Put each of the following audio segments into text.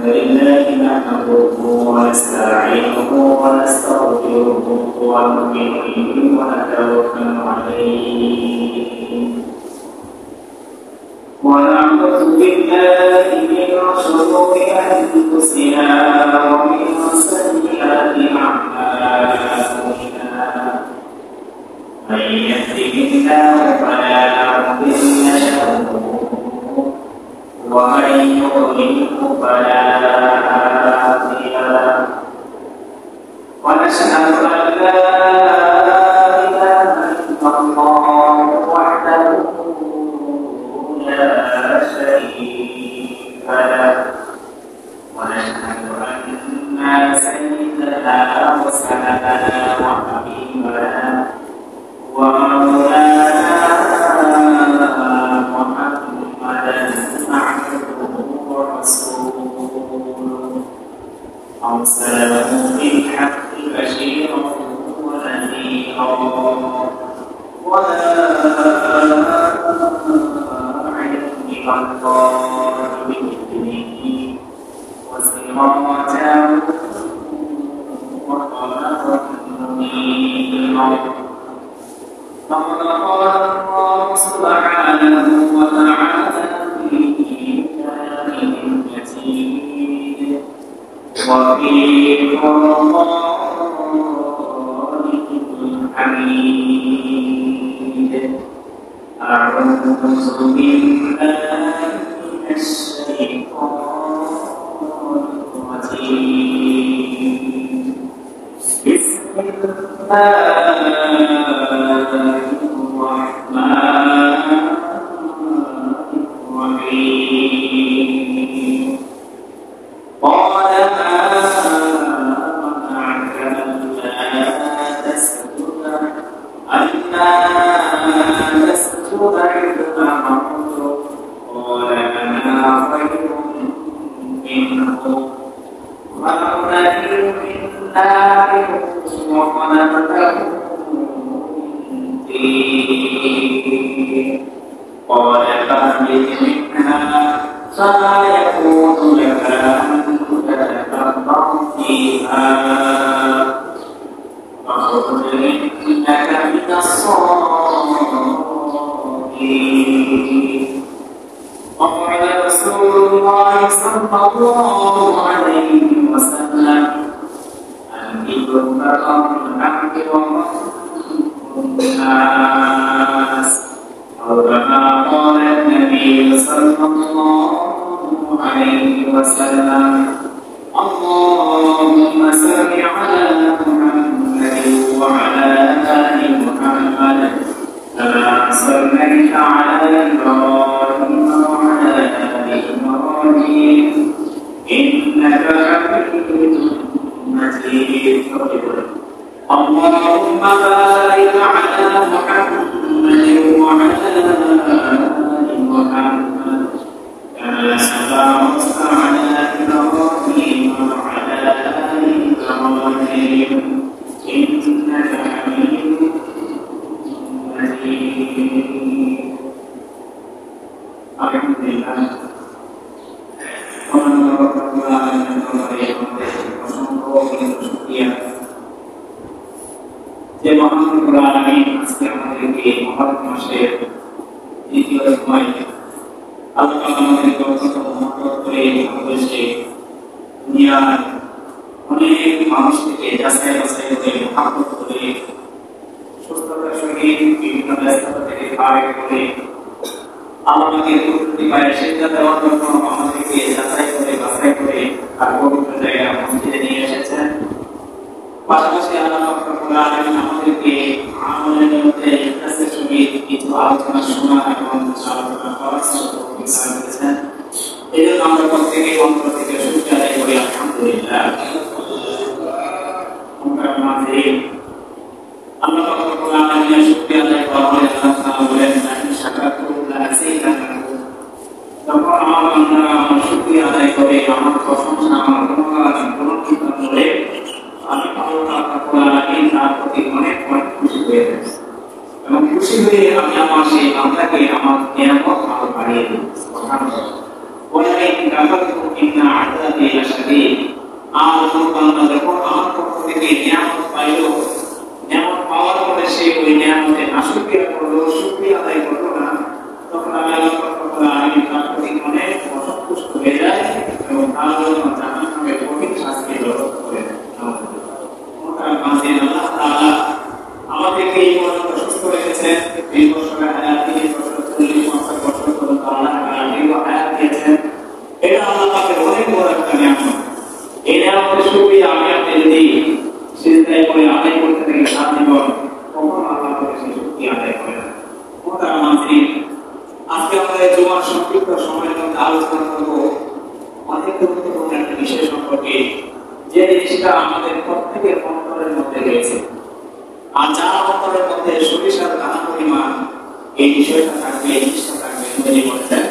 لله نحمده ونستعينه ونستغفره ونؤمن به ونتوكل عليه ونعوذ بالله من شرور أنفسنا ومن سيئات أعمالنا من يهده الله فلا مضل له ومن يضلله فلا هادي له ونشهد أن لا إله إلا الله وحده لا شريك له ونشهد أن سيدنا وسندنا وحبيبنا ومولانا محمدا عبده ورسوله أرسله بالحق بشيرا ونذيرا إلى الله بإذنه وسراجا وقمرا منيرا فقد قال الله سبحانه وتعالى في كتابه المجيد وفي قرآنه الحميد أعوذ بالله من الشيطان الرجيم بسم الله الرحمن الرحيم قال ما منعك ألا تسجد ألا تسجد إذ أمرتك قال أنا خير منه خلقتني من نار وخلقته من طين قال فاهبط منها فما يكون لك أن تتكبر فيها فاخرج إنك من الصاغرين وقال رسول الله صلى الله عليه وسلم أنبئوا بقر العبد ورب الناس أو كما قال النبي صلى الله عليه وسلم اللهم صل على محمد وعلى آل محمد كما صليت على إبراهيم وعلى آل إبراهيم إنك حميد مجيد اللهم بارك على محمد وعلى آل محمد كما باركت على إبراهيم وعلى آل إبراهيم إنك حميد مجيد الحمد لله যে মহান রব্বুল আলামিন আজকে আমাদেরকে মহরম মাসের দ্বিতীয় সময় আল্লাহ আমাদেরকে অত্যন্ত মহব্বত করে ভালোবেসে দুনিয়ার অনেক মানুষ থেকে যাচাই বাছাই করে মহব্বত করে সুস্থতার সহিত বিভিন্ন ব্যস্ততা থেকে পার করে আমাকে প্রকৃতি পায়ে সিদ্ধা দেওয়ার জন্য আমাদেরকে যাচাই করে বাছাই করে আর পবিত্র জায়গায় মসজিদে নিয়ে এসেছেন। পাশাপাশি আল্লাহ রব্বুল আলামিন আমাদেরকে আমলের মধ্যে ইখলাসের সহিত কিছু আলোচনা শোনা এবং আলোচনা করার তৌফিক দান করেছেন। এই জন্য আমরা প্রত্যেকেই অন্তর থেকে শুকরিয়া আদায় করি আলহামদুলিল্লাহ। আল্লাহ রব্বুল আলামিনের শুকরিয়া আদায় করা হলে আল্লাহ তাআলা বলেন শাকারতুম লাযিদান্নাকুম। যখন আমার বান্দারা আমার শুকরিয়া আদায় করে আমার প্রশংসা আমার গুণগান করে আমি আল্লাহ তাআলা তার প্রতি অনেক অনেক খুশি হয়ে যাই এবং খুশি হয়ে আমি আমার সেই বান্দাকে আমার নিয়ামত আরো বাড়িয়ে দিই। সুবহানাল্লাহ। ওয়ালাইন কাফারতুম ইন্না আযাবি এবং তার জন্য জাহান্নামের কঠিন শাস্তির ব্যবস্থা করে দেন। আল্লাহ তাআলা আমাদেরকে এই পর্যন্ত সুস্থ রেখেছেন, এই বছরের হায়াত 30 বছর 40 বছর পর্যন্ত আল্লাহ তাআলা দীর্ঘ হায়াত দিয়েছেন। এটা আল্লাহ পাকের অনেক বড় একটা নিয়ামত। এই নিয়ামতের শুকরিয়া আমি আপনি যদি সিজদায় করে আদায় করতে থাকি সারা জীবন, তখন আল্লাহ পাকের সেই শুকরিয়া আদায় করে না। আজকে আমাদের জুমার সংক্ষিপ্ত সময়ের মধ্যে আলোচনা করব অনেক গুরুত্বপূর্ণ একটা বিষয় সম্পর্কে, যে জিনিসটা আমাদের প্রত্যেকের অন্তরের মধ্যে রয়েছে। আর যার অন্তরের মধ্যে সরিষার দানা পরিমাণ এই বিষয়টা থাকবে, এই জিনিসটা থাকবে, তিনি বলেছেন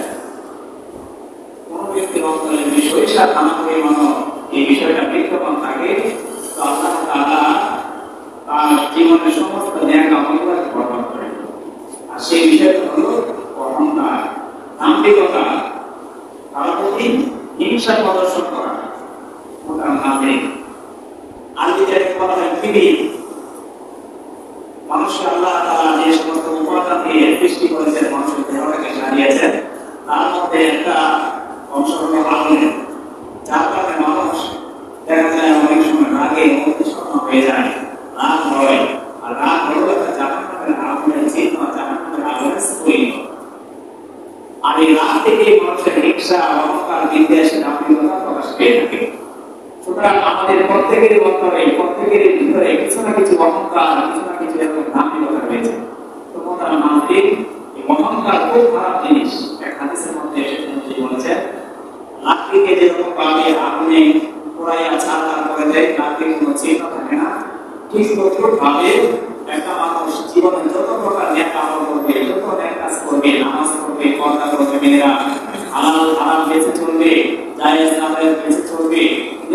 কোন ব্যক্তির অন্তরে যদি সরিষার দানা পরিমাণ এই বিষয়টা বিদ্যমান থাকে, তো আল্লাহ তাআলা তার জীবনের সমস্ত ন্যায় আমলকে বরবাদ করে। আর সেই বিষয়টা হলো অহংকার, দাম্ভিকতা, তার প্রতি হিংসা প্রদর্শন করা। মানুষকে আল্লাহ তাআলা যে সমস্ত উপাদান দিয়ে সৃষ্টি করেছেন, মানুষের দেহটাকে সাজিয়েছেন, তার মধ্যে একটা অংশ হলো আগুন, যার কারণে মানুষ দেখা যায় অনেক সময় রাগে অতিষ্ঠ হয়ে যায়, রাগ হয়। আর রাগ হলো একটা জাহান্নামের আগুনের চিহ্ন, জাহান্নামের আগুনের স্ফুলিঙ্গ। আর এই রাগ থেকে মানুষের হিংসা, অহংকার, বিদ্বেষ, দাম্ভিকতা প্রকাশ পেয়ে থাকে। সুতরাং আমাদের প্রত্যেকের অন্তরে, প্রত্যেকের ভিতরে কিছু না কিছু অহংকার, কিছু না কিছু এরকম দাম্ভিকতা রয়েছে। তো মোহতারাম নাযরীন, এই অহংকার খুব খারাপ জিনিস। এক হাদিসের মধ্যে এসেছেন, তিনি বলেছেন লাকড়িকে যেরকম ভাবে আগুনে পোড়াইয়া ছাড়খাড় করে দেয়, লাকড়ির কোনো চিহ্ন থাকে না, ঠিক তদ্রূপ ভাবে একটা মানুষ জীবনে যত প্রকার নেক আমল করবে, যত নেক কাজ করবে, নামাজ পড়বে, পর্দা করবে, মেয়েরা হালাল হারাম বেঁচে চলবে, জায়েজ না জায়েজ বেঁচে চলবে,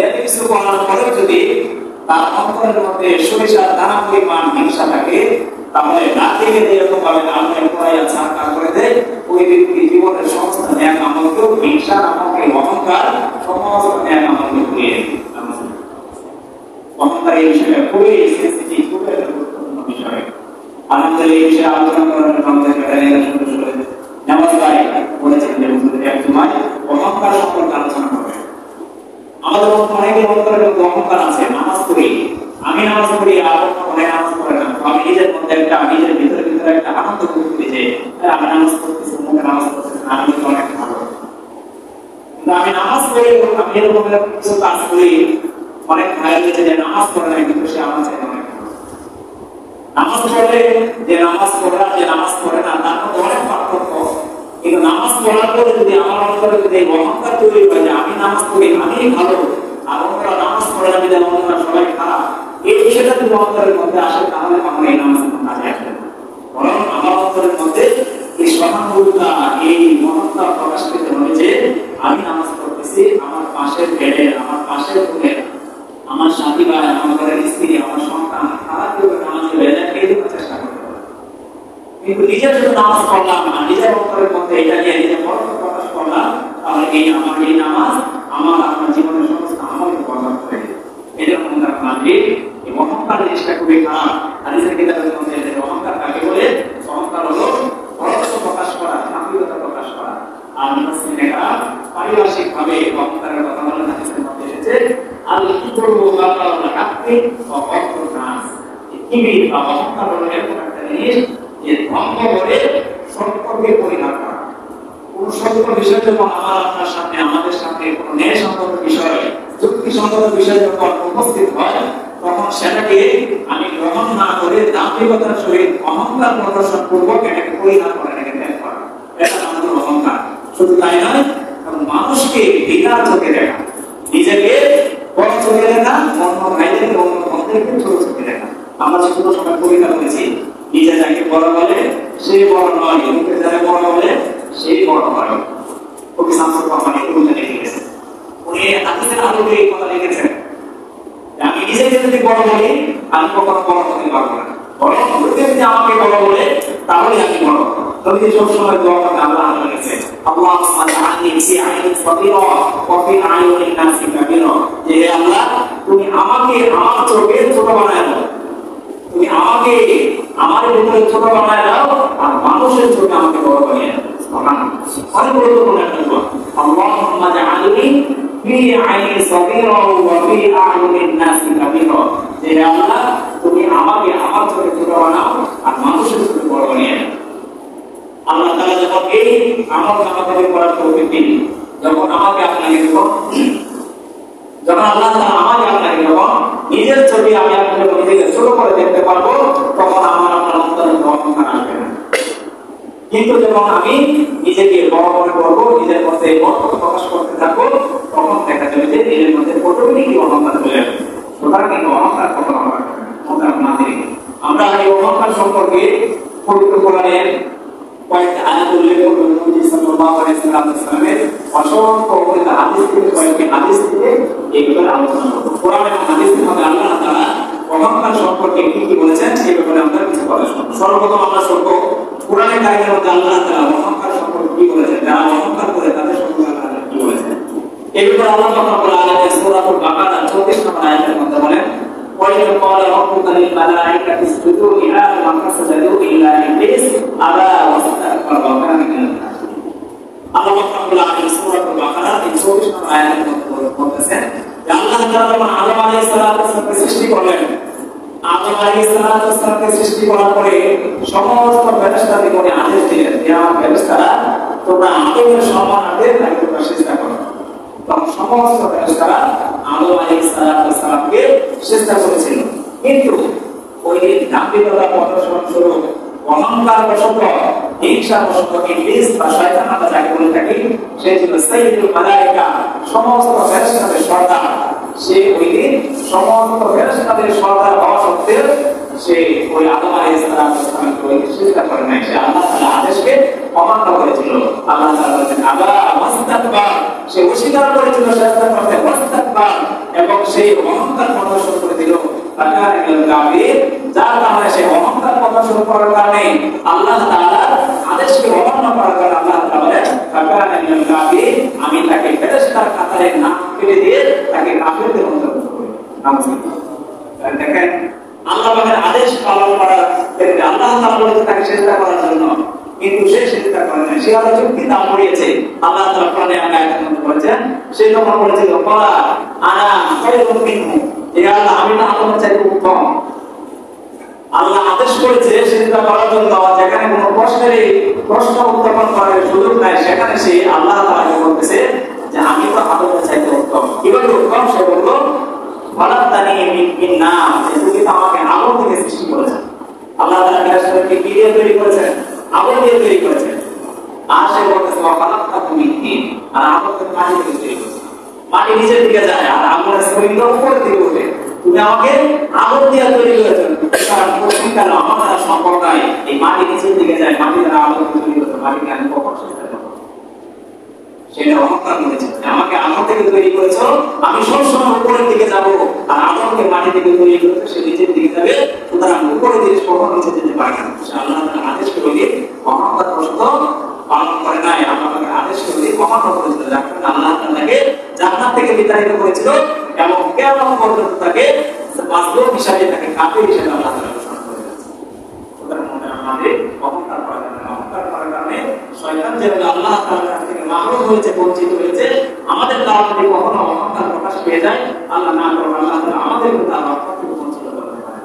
এত কিছু করার পরেও যদি তার অন্তরের মধ্যে সরিষার দানা পরিমাণ হিংসা থাকে, তাহলে লাকড়িকে যেরকম ভাবে আগুনে পোড়াইয়া ছাড়খাড় করে দেয়, ওই ব্যক্তির জীবনের সমস্ত নেক আমলকেও হিংসা নামক এই অহংকার সমস্ত নেক আমলকে পুড়িয়ে দেয়। অহংকার এই বিষয়টা খুবই সেনসিটিভ, খুবই গুরুত্বপূর্ণ বিষয়। আলহামদুলিল্লাহ, এই বিষয়ে আলোচনা করার জন্য আমাদের ক্যাটারিয়ার শুরু করে নামাজ ভাই বলেছেন যে এক সময় অহংকার সম্পর্কে আলোচনা করবে। আমাদের অনেকের অন্তরের মধ্যে অহংকার আছে। নামাজ পড়ি, আমি নামাজ পড়ি, আর অনেক নামাজ পড়ে না। আমি নিজের মধ্যে একটা, নিজের ভিতরে ভিতরে একটা আনন্দ করতে যে আমি নামাজ পড়তেছি, মুখে নামাজ পড়তেছি, আমি তো অনেক ভালো। কিন্তু আমি নামাজ পড়ি, আমি এরকম কিছু কাজ করি, অনেক ভাইয়ের কাছে যে নামাজ পড়ে না, কিন্তু সে আমার চাইতে অনেক ভালো। নামাজ পড়লে যে নামাজ পড়ে না, যে নামাজ পড়ে না, তার মধ্যে অনেক পার্থক্য। কিন্তু নামাজ পড়ার পরে যদি আমার অন্তরে যদি অহংকার তৈরি হয় যে আমি নামাজ পড়ি, আমি ভালো, আর অন্যরা নামাজ পড়ে না, বিধায় অন্যরা সবাই খারাপ, এই বিষয়টা যদি অন্তরের মধ্যে আসে, তাহলে আমার এই নামাজ কাজে আসবে না। বরং আমার অন্তরের মধ্যে এই সহানুভূতিটা, এই মহত্তা প্রকাশ পেতে হবে যে আমি নামাজ পড়তেছি, আমার পাশের বেডে, আমার পাশের রুমে আমার সাথী ভাই, আমার ঘরের স্ত্রী, আমার সন্তান খারাপ করে নামাজে বেজাকে দেওয়ার চেষ্টা করতে হবে। কিন্তু নিজের শুধু নামাজ পড়লাম না, নিজের অন্তরের মধ্যে এটা নিয়ে নিজের মহত্ব প্রকাশ করলাম, তাহলে আমার এই নামাজ আপনার জীবনের সমস্ত আমলকে বরবাদ করে দেবে। এদের অহংকার নাযরীন, এই অহংকার জিনিসটা খুবই খারাপ। হাদিসের কিতাবের মধ্যে অহংকার কাকে বলে? অহংকার হলো বড়ত্ব প্রকাশ করা, দাম্ভিকতা প্রকাশ করা। আর মুসলিমেরা পারিভাষিক ভাবে অহংকারের কথা বলে হাদিসের মধ্যে এসেছে আল-কিবরু বাতারুল হাক্কি ওয়া গমতুন নাস। কিবির বা অহংকার হলো এমন একটা জিনিস যে ধর্ম বলে সত্যকে পরিহার করা। কোন সত্য বিষয় যখন আমার আপনার সামনে, আমাদের সামনে কোন ন্যায়সঙ্গত বিষয়, যুক্তিসঙ্গত বিষয় যখন উপস্থিত হয়, তখন সেটাকে আমি গ্রহণ না করে দাম্ভিকতার সহিত অহংকার প্রদর্শন পূর্বক এটাকে পরিহার করা, এটাকে ত্যাগ করা, এটা আমাদের অহংকার। শুধু তাই নয়, কারণ মানুষকে বিকার চোখে দেখা, নিজেকে বড় চোখে দেখা, অন্য ভাইদেরকে, অন্য বন্ধুদেরকে ছোট চোখে দেখা। আমরা ছোট সময় কবিতা বলেছি, নিজে যাকে বড় বলে সে বড় নয়, লোকে যারা বড় বলে সেই বড় হয়। কবি শামসুর রহমান এই কবিতা লিখে গেছেন। উনি হাদিসের আলোকে এই কথা লিখেছেন, আমি নিজেকে যদি বড় বলি, আমি কখনো বড় হতে পারবো না। বরং লোকে যদি আমাকে বড় বলে, তাহলে আমি বড়। নবী সবসময় দোয়া করতে আল্লাহ বলেছে, আল্লাহুম্মা জাআলনি ফি আইনি সাগীরা ওয়া ফি আইয়ুনিন নাসি কাবীরা। যে হে আল্লাহ, তুমি আমাকে আমার চোখে ছোট বানায় দাও, তুমি আমাকে আমার ভিতরে ছোট বানায় দাও, আর মানুষের চোখে আমাকে বড় বানিয়ে দাও। সুবহানাল্লাহ, অনেক গুরুত্বপূর্ণ একটা দোয়া। আল্লাহুম্মা জাআলনি ফি আইনি সগীরা ওয়া ফি আ'ইনিন নাসি কাবীরা, যে আল্লাহ তুমি আমাকে আমার চোখে ছোট বানাও আর মানুষের চোখে বড় বানিয়ে দাও। আল্লাহ তাআলা যখন এই আমল আমাকে করার তৌফিক দিন, যখন আমাকে আপনাকে যখন আল্লাহ তাআলা আমাকে আপনাকে যখন নিজের ছবি আমি আপনাকে নিজেকে ছোট করে দেখতে পারবো, তখন আমার আপনার অন্তরে অহংকার আসবে না। কিন্তু যখন আমি নিজেকে বড় মনে করবো, নিজের মধ্যে মহত্ব প্রকাশ করতে থাকবো, তখন দেখা যাবে যে নিজের মধ্যে অটোমেটিক অহংকার চলে আসবে। সুতরাং এই অহংকার কখনো হবে না। আমরা এই অহংকার সম্পর্কে পবিত্র কোরআনের কয়েকটা আয়াত উল্লেখ করব। নবী সাল্লাল্লাহু আলাইহি ওয়াসাল্লামের অসংখ্য হাদিস থেকে কয়েকটি হাদিস থেকে এই ব্যাপারে আলোচনা করব। কোরআন এবং হাদিসের মধ্যে আল্লাহ তাআলা অহংকার সম্পর্কে কি কি বলেছেন সেই ব্যাপারে আমরা কিছু কথা শুনব। সর্বপ্রথম আমরা শুনব কোরআনের কারিমের মধ্যে আল্লাহ তাআলা অহংকার সম্পর্কে কি বলেছেন, যারা অহংকার করে তাদের সম্পর্কে আল্লাহ কি বলেছেন। এই ব্যাপারে আল্লাহ রাব্বুল আলামিন সূরাতুল বাকারা 34 নম্বর আয়াতের মধ্যে বলেন, وَإِذْ قَالَ رَبُّكَ لِلْمَلَائِكَةِ اسْجُدُوا لِآدَمَ فَسَجَدُوا إِلَّا إِبْلِيسَ أَبَى وَاسْتَكْبَرَ وَكَانَ مِنَ الْكَافِرِينَ। আল্লাহ রাব্বুল আলামিন সূরাতুল বাকারা 34 নম্বর আয়াতের মধ্যে বলতেছেন যে আল্লাহ তাআলা যখন আদম আলাইহিস সালামকে সৃষ্টি করলেন, আদম আলাইহিস সালামকে সৃষ্টি করার পরে সমস্ত ফেরেশতাদেরকে আদেশ দিলেন যে ফেরেশতারা তোমরা আদমের সম্মানার্থে তাকে তোমরা সিজদা করো। তখন সমস্ত ফেরেশতারা আদম আলাইহিস সালামকে সিজদা করেছিল। কিন্তু ওই দাম্ভিকতা প্রদর্শন শুরু অহংকার বশত, হিংসা বশত ইবলিস বা শয়তান আমরা যাকে বলে থাকি, সে ছিল সাইয়্যিদুল মালায়েকা, সমস্ত ফেরেশতাদের সর্দার। সে ওই দিন সমস্ত ফেরেশতাদের সর্দার হওয়া সত্ত্বেও সে ওই আদম আলাইহিস সালামকে সিজদা করে নাই। সে আল্লাহ তাআলার আদেশকে অমান্য করেছিল। আল্লাহ তাআলা বলেন আবা ওয়াস্তাকবার, সে অস্বীকার করেছিল সিজদা করতে, ওয়াস্তাকবার, এবং সেই অহংকার প্রদর্শন করে দিল। যার কারণে সে অহংকার প্রদর্শন করার কারণে আল্লাহ তাআলার আদেশকে অমান্য করার কারণে আল্লাহ তাআলা বলেন আমি তাকে ফেরেশতার কাতারে নাম কেটে দিয়ে তাকে কাফেরদের অন্তর্ভুক্ত করি। দেখেন আল্লাহ পাকের আদেশ পালন করার ক্ষেত্রে আল্লাহ তাআলা বলেছেন তাকে সিজদা করার জন্য, কিন্তু সে সিজদা করে না। সে আল্লাহ যুক্তি দাম করিয়েছে। আল্লাহ তাআলা কোরআনে আয়াতের মধ্যে বলেছেন, সে যখন বলেছিল ক্বালা আনা খায়রুম মিনহু, আল্লাহ আমি না আদমের চাইতে উত্তম। আল্লাহ আদেশ করেছে সিজদা করার জন্য, যেখানে কোনো প্রশ্ন উত্থাপন করার সুযোগ নাই, সেখানে সে আল্লাহ তাআলাকে বলতেছে যে আমি তো আদমের চাইতে উত্তম। কিভাবে উত্তম? সে বলল খলাকতানি মিন নার, তুমি তো আমাকে আগুন থেকে সৃষ্টি করেছেন। আল্লাহ তাআলা ফেরেশতাদেরকে কি দিয়ে তৈরি করেছেন? আগুন দিয়ে তৈরি করেছেন। আর সে বলতেছে খলাকতানি মিন তিন, আর আগুন থেকে মাটি থেকে তৈরি করেছেন। মাটি নিচের দিকে যায় আর আগুনের স্ফুলিঙ্গ উপরের দিকে ওঠে। তুমি আমাকে আগুন দিয়ে তৈরি করেছেন, কারণ পশ্চিমকালে আমার দ্বারা সম্ভব নয়। এই মাটি নিচের দিকে যায়, মাটি দ্বারা আগুন তৈরি করেছে, মাটিকে আমি কখন চেষ্টা করবো? সেটা অহংকার করেছে। আমাকে আগুন থেকে তৈরি করেছ, আমি সবসময় উপরের দিকে যাবো, আর আগুনকে মাটি থেকে তৈরি করেছে, সে নিচের দিকে যাবে। সুতরাং উপরের জিনিস কখনো নিচে যেতে পারে না। আল্লাহ আদেশ করে অহংকার বশত পালন করে নাই। আল্লাহ আদেশ করে অমান্য করেছিল, আল্লাহ তাকে জান্নাত থেকে বিতাড়িত করেছিল এবং কিয়ামত পর্যন্ত তাকে মাসলুম হিসাবে, তাকে কাফির হিসাবে আল্লাহ তাআলা ঘোষণা করে দিয়েছেন। সুতরাং আমাদের অহংকার করার কারণে শয়তান যেভাবে আল্লাহ তাআলার কাছ থেকে মাহরুম হয়েছে, বঞ্চিত হয়েছে, আমাদের দ্বারা যদি কখনো অহংকার প্রকাশ পেয়ে যায়, আল্লাহ না করুন, আল্লাহ তাআলা আমাদেরকে তার রহমত থেকে বঞ্চিত করতে পারে।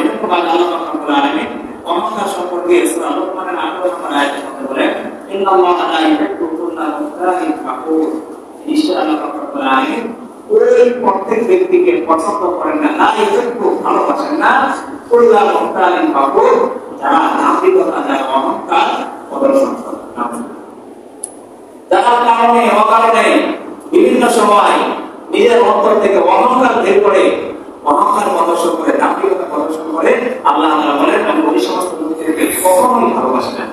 এরকম আল্লাহ রাব্বুল আলামিন অহংকার সম্পর্কে সূরা লুকমানের 18 নম্বর আয়াতের মধ্যে বলেন, ইন্নাল্লাহা লা ইউহিব্বু কুল্লা মুখতালিন ফাখুর, নিশ্চয় আল্লাহ রাব্বুল আলামিন ওই প্রত্যেক ব্যক্তিকে পছন্দ করেন না, লা ইউহিব্বু ভালোবাসেন না, কুল্লা মুখতালিন ফাখুর, যারা দাম্ভিকতা, যারা অহংকার প্রদর্শন করে। যারা কারণে অকারণে বিভিন্ন সময় নিজের অন্তর থেকে অহংকার বের করে, অহংকার প্রদর্শন করে, দাম্ভিকতা প্রদর্শন করে, আল্লাহ তাআলা বলেন আমি ওই সমস্ত লোকদেরকে কখনোই ভালোবাসি না।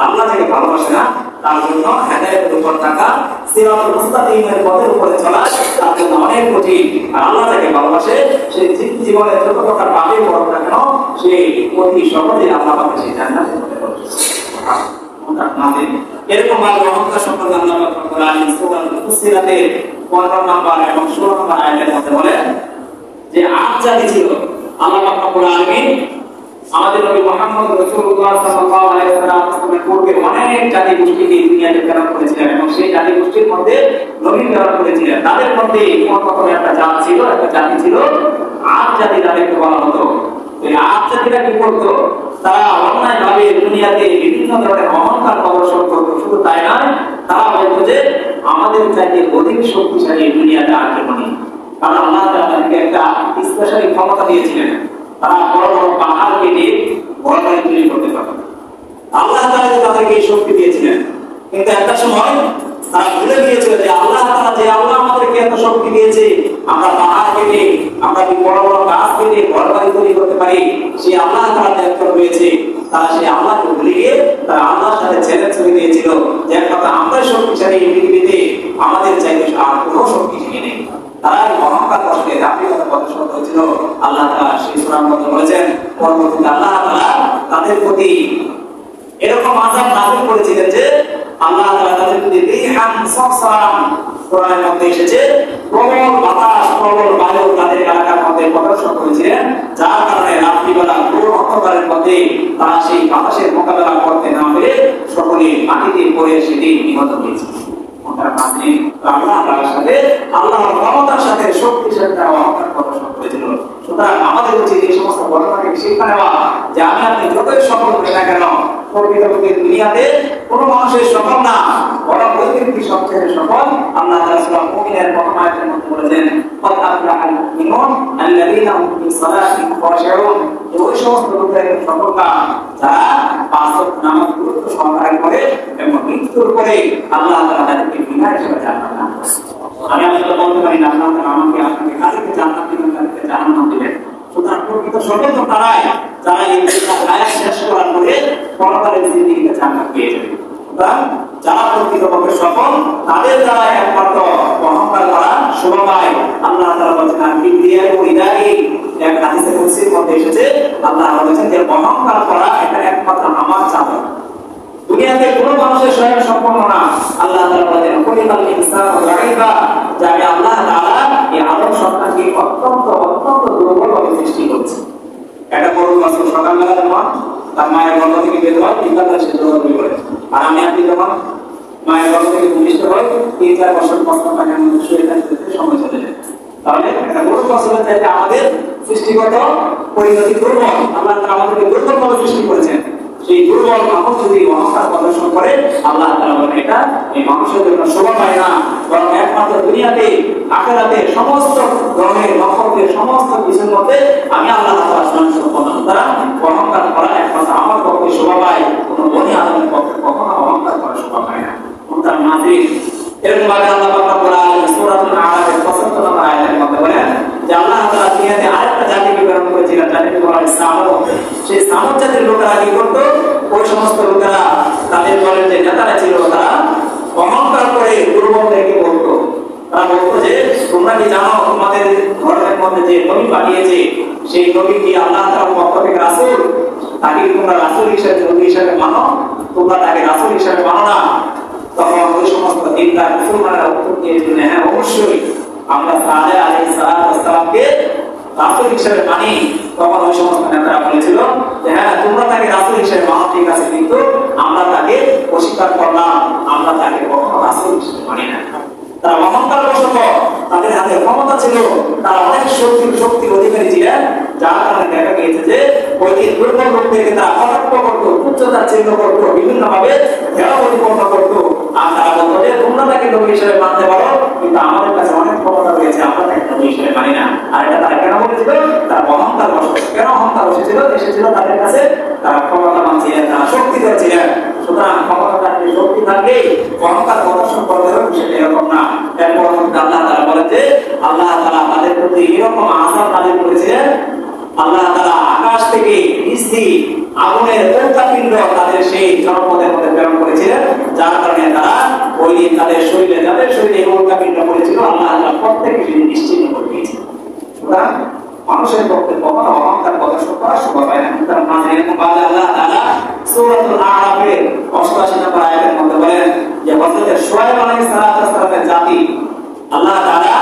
আল্লাহ যাকে ভালোবাসে না তার জন্য হেদায়েতের উপর থাকা, সিরাতুল মুস্তাকিমের পথের উপরে চলা তার জন্য অনেক কঠিন। আর আল্লাহ যাকে ভালোবাসে সে জীবনে যত প্রকার পাপে পড়ুক না কেন, সে অতি সহজে আল্লাহ পাবে সেই জান্নাতে প্রবেশ করবে। এরকম ভাবে অহংকার সম্পর্কে আল্লাহ রাব্বুল আলামিন সূরা ফুসসিলাতের 15 নম্বর এবং 16 নম্বর আয়াতের মধ্যে বলেন যে আজ জাতি ছিল, আল্লাহ রাব্বুল আলামিন আমাদের নবী মুহাম্মদ রাসূলুল্লাহ সাল্লাল্লাহু আলাইহি ওয়াসাল্লামের পূর্বে অনেক জাতি গোষ্ঠীকে দুনিয়াতে প্রেরণ করেছিলেন এবং সেই জাতি গোষ্ঠীর মধ্যে নবী প্রেরণ করেছিলেন। তাদের মধ্যে প্রথম একটা জাত ছিল, একটা জাতি ছিল আদ জাতি, তাদেরকে বলা হতো। এই আদ জাতিরা কি করতো? তারা অন্যায়ভাবে দুনিয়াতে বিভিন্ন ধরনের অহংকার প্রদর্শন করতো। শুধু তাই নয়, তারা বলতো যে আমাদের চাইতে অধিক শক্তিশালী দুনিয়াতে আর কেউ নেই। কারণ আল্লাহ তাদেরকে একটা স্পেশাল ক্ষমতা দিয়েছিলেন। তারা বড় বড় পাহাড় কেটে বড় বাড়ি তৈরি করতে পারত। আল্লাহ তাআলা তাদেরকে এই শক্তি দিয়েছিলেন, কিন্তু একটা সময় তারা ভুলে গিয়েছিল যে আল্লাহ তাআলা যে আল্লাহ আমাদেরকে এত শক্তি দিয়েছে, আমরা পাহাড় কেটে, আমরা বড় বড় গাছ কেটে বড় বাড়ি তৈরি করতে পারি, সেই আল্লাহ তাআলা ত্যাগ রয়েছে। তারা সেই আল্লাহকে ভুলে গিয়ে তারা আল্লাহর সাথে চ্যালেঞ্জ করে দিয়েছিল যে এক কথা আমরা শক্তিশালী এই পৃথিবীতে, আমাদের চাইতে আর কোনো শক্তিশালী নেই। তারা অহংকার কষ্টে জাতীয়তা প্রদর্শন করেছিল। আল্লাহ তাআলা সেই সূরার মধ্যে বলেছেন, পরবর্তীতে আল্লাহ তাআলা তাদের প্রতি এরকম আযাব নাযিল করেছিলেন যে আল্লাহ তাআলা তাদের প্রতি রিহান সাফসারান, কোরআনের মধ্যে এসেছে প্রবল বাতাস, প্রবল বায়ু তাদের এলাকার মধ্যে প্রদর্শন করেছিলেন, যার কারণে রাত্রিবেলা ঘোর অন্ধকারের মধ্যে তারা সেই বাতাসের মোকাবেলা করতে না পেরে সকলে মাটিতে পড়ে সেদিন নিহত হয়েছে। আল্লাহর সাথে, আল্লাহর ক্ষমতার সাথে শক্তিশালী তারা অহংকার প্রদর্শন করেছিল। সুতরাং আমাদের উচিত এই সমস্ত ঘটনাকে শিক্ষা নেওয়া যে আমি আপনি যতই সফল হই না কেন, প্রকৃতপক্ষে দুনিয়াতে কোনো মানুষের সফল না, বড় ব্যক্তি সবচেয়ে সফল। আল্লাহ তাআলা সূরা মুমিনের প্রথম আয়াতের মধ্যে বলেছেন, ক্বাদ আফলাহাল মুমিনুন আল্লাযীনা হুম ফি সালাতিহিম খাশিউন, ওই সমস্ত লোকের সফলতা যারা পাঁচ ওয়াক্ত নামাজ গুরুত্ব সহকারে করে এবং মৃত্যুর পরে আল্লাহ তাআলা তাদেরকে বিনা হিসেবে জান্নাত দান করেন। আমি আপনাদের বলতে পারি না আল্লাহ তাআলা আমাকে আপনাকে কাদেরকে জান্নাত দিবেন, কাদেরকে জাহান্নাম দিবেন। সুতরাং প্রকৃত সফল তো তারাই যারা এই আয়াত শেষ করার পরে পরকালের জিন্দেগিতে জান্নাত পেয়ে যাবে। সুতরাং যারা প্রকৃতপক্ষে সফল তাদের দ্বারা একমাত্র অহংকার করা শোভা পায়। আল্লাহ তাআলা বলেছেন, কিবরিয়া ও ইদারি, এক হাদিসে কুদসির মধ্যে এসেছে আল্লাহ বলেছেন যে অহংকার করা এটা একমাত্র আমার চাদর। দুনিয়াতে কোনো মানুষের স্বয়ং সম্পূর্ণ না। আল্লাহ তাআলা বলেন, কুলিকাল ইনসানু যায়িফা, যাকে আল্লাহ তাআলা এই আদম সন্তানকে অত্যন্ত অত্যন্ত দুর্বলভাবে সৃষ্টি করেছে। একটা বড় মাসুল সকালবেলা যখন তার মায়ের গর্ভ থেকে বের হয়, বিকালে সে দৌড়াদৌড়ি করে। আর আমি আপনি যখন মায়ের গর্ভ থেকে ভূমিষ্ঠ হই, 3-4 বছর কষ্ট পানির মধ্যে শুয়ে থাকতে সময় চলে যায়। তাহলে একটা বড় মাসুলের চাইতে আমাদের সৃষ্টিগত পরিণতি দুর্বল। আল্লাহ তাআলা আমাদেরকে দুর্বলভাবে সৃষ্টি করেছেন। সেই দুর্বল মানুষ যদি অহংকার প্রদর্শন করে, আল্লাহ তাআলা বলেন এটা এই মানুষের জন্য শোভা পায় না, বরং একমাত্র দুনিয়াতে আখিরাতে সমস্ত ধরনের নফরতের সমস্ত কিছুর মধ্যে আমি আল্লাহ তাআলা সম্পন্ন। তারা অহংকার করা একমাত্র আমার পক্ষে শোভা পায়, কোনো বনি আদমের পক্ষে কখনো অহংকার করা শোভা পায় না। তার নাজির এরকম ভাবে আল্লাহ পাক রব্বুল আলামিন সূরাতুল আরাফের 75 নম্বর আয়াতের মধ্যে বলেন যে আল্লাহ তাআলা দুনিয়াতে আরেকটা জাতিকে প্রেরণ করেছিলেন, জাতিকে বলা হয় সামুদ। সেই সামুদ জাতির লোকেরা কি করতো? ওই সমস্ত লোকেরা তাদের দলের যে নেতারা ছিল তারা অহংকার করে দুর্বলদেরকে বলতো। তারা বলতো যে তোমরা কি জানো তোমাদের ধর্মের মধ্যে যে নবী পাঠিয়েছে সেই নবী কি আল্লাহ তাআলার পক্ষ থেকে রাসূল? তাকে তোমরা রাসূল হিসেবে, নবী হিসেবে মানো? তোমরা তাকে রাসূল হিসেবে মানো না? তখন ওই সমস্ত দিনদার মুসলমানরা উত্তর দিয়েছিলেন, হ্যাঁ অবশ্যই আমরা সালেহ আলাইহিস সালামকে রাসূল হিসেবে মানি। তখন ওই সমস্ত নেতারা বলেছিল যে হ্যাঁ তোমরা তাকে রাসূল হিসেবে মানো ঠিক আছে, কিন্তু আমরা তাকে অস্বীকার করলাম, আমরা তাকে কখনো রাসূল হিসেবে মানি না। তারা অহংকার বশত তাদের হাতে ক্ষমতা ছিল, তারা অনেক শক্তির অধিকারী ছিলেন, যার কারণে দেখা গিয়েছে যে ওই দুর্বল লোকদেরকে তারা কটাক্ষ করতো, উচ্চতা চিহ্ন করতো, বিভিন্ন ভাবে ঘেরা পরিপূর্ণ করতো। আর তারা বলতো যে তোমরা তাকে নবী হিসেবে মানতে পারো, কিন্তু আমাদের কাছে অনেক ক্ষমতা রয়েছে, আমরা তাকে নবী হিসেবে মানি না। আর এটা তারা কেন বলেছিল? তারা অহংকার বশত। কেন অহংকার এসেছিল তাদের কাছে? তারা ক্ষমতা মানছিলেন, তারা শক্তিধর ছিলেন। সুতরাং ক্ষমতা থাকলে, শক্তি থাকলে অহংকার প্রদর্শন করতে হবে, সেটা এরকম না। এরপর আল্লাহ তাআলা বলেন যে আল্লাহ তাআলা তাদের প্রতি এরকম আযাব নাযিল করেছিলেন। আল্লাহ তাআলা আকাশ থেকে বৃষ্টি, আগুনের উল্কাপিণ্ড তাদের সেই জনপদের মধ্যে প্রেরণ করেছিলেন, যার কারণে তারা ওই দিন তাদের শরীরে, যাদের শরীরে উল্কাপিণ্ড পড়েছিল, আল্লাহ তাআলা প্রত্যেককে সেদিন নিশ্চিহ্ন করে দিয়েছিলেন। সুতরাং মানুষের পক্ষে কখনো অহংকার প্রদর্শন করা শোভা পায় না। তার মানে এরকম বাজে আল্লাহ তাআলা সূরাতুল আরাফের 88 নম্বর আয়াতের মধ্যে বলেন যে হযরত শুআয়ব আলাইহিস সালামের জাতি আল্লাহ তাআলা